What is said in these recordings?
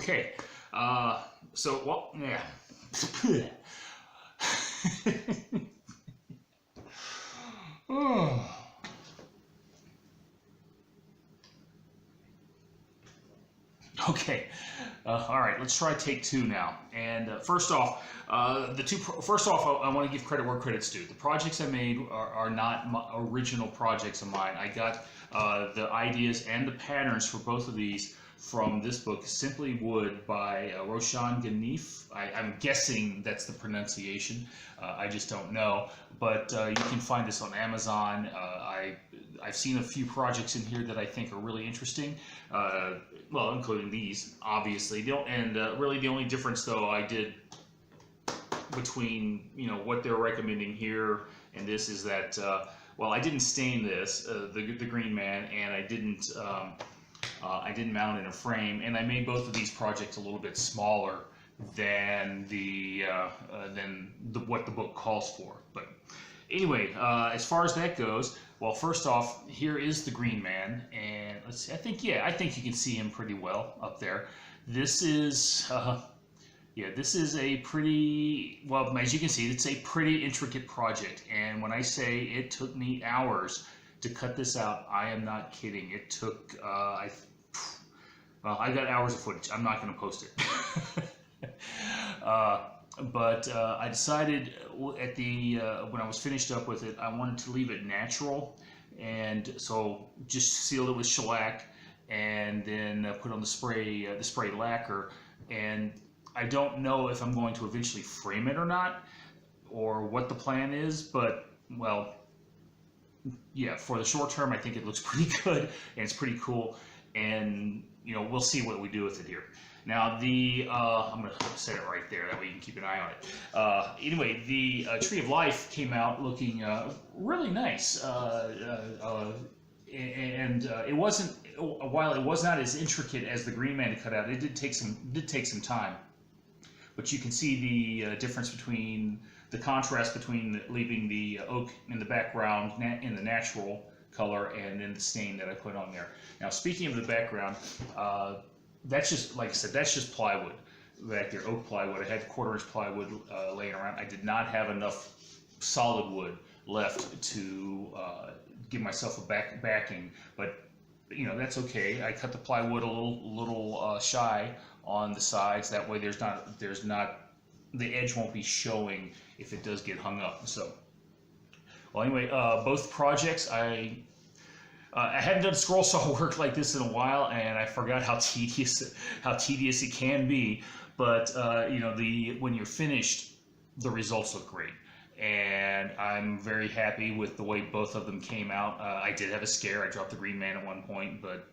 Okay, so, well, yeah. Oh. Okay, all right, let's try take two now. And first off, I want to give credit where credit's due. The projects I made are not my original projects of mine. I got the ideas and the patterns for both of these from this book, Simply Wood by Roshan Ganif. I'm guessing that's the pronunciation. I just don't know. But you can find this on Amazon. I've seen a few projects in here that I think are really interesting. Well, including these, obviously. Really the only difference, though, I did between what they're recommending here and this is that well, I didn't stain this, the Green Man, and I didn't mount it in a frame, and I made both of these projects a little bit smaller than what the book calls for. But anyway, as far as that goes, well, first off, here is the Green Man, and let's see. I think you can see him pretty well up there. This is this is a pretty, well, as you can see, it's a pretty intricate project. And when I say it took me hours to cut this out, I am not kidding. It took I got hours of footage. I'm not going to post it. But I decided at when I was finished up with it, I wanted to leave it natural, and so just sealed it with shellac, and then put on the spray lacquer. And I don't know if I'm going to eventually frame it or not, or what the plan is, but well, yeah, for the short term, I think it looks pretty good and it's pretty cool, and we'll see what we do with it here. Now I'm going to set it right there, that way you can keep an eye on it. Anyway, the Tree of Life came out looking really nice, and it wasn't, while it was not as intricate as the Green Man to cut out, it did take some time. But you can see the difference between the contrast between leaving the oak in the background in the natural color and then the stain that I put on there. Now, speaking of the background, that's just, like I said, that's just plywood back there, oak plywood. I had 1/4-inch plywood laying around. I did not have enough solid wood left to give myself a backing, but that's okay. I cut the plywood a little shy on the sides. That way there's not the edge won't be showing if it does get hung up. So, well, anyway, both projects, I hadn't done scroll saw work like this in a while, and I forgot how tedious it can be. But when you're finished, the results look great, and I'm very happy with the way both of them came out. I did have a scare. I dropped the Green Man at one point, but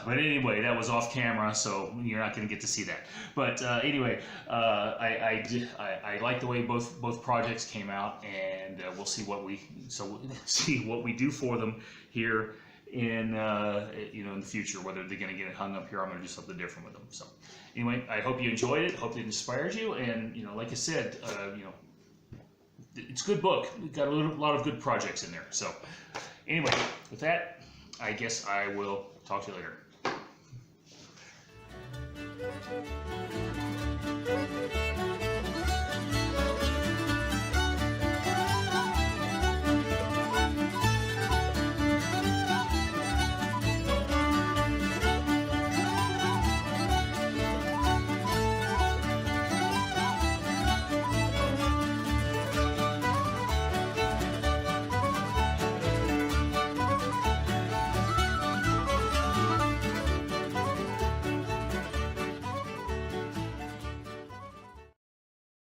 but anyway, that was off camera, so you're not going to get to see that. But anyway, I like the way both projects came out, and we'll see what we do for them here in in the future. Whether they're going to get it hung up here, I'm going to do something different with them. So anyway, I hope you enjoyed it. Hope it inspired you, and like I said, it's a good book. We've got a lot of good projects in there. So anyway, with that, I guess I will talk to you later.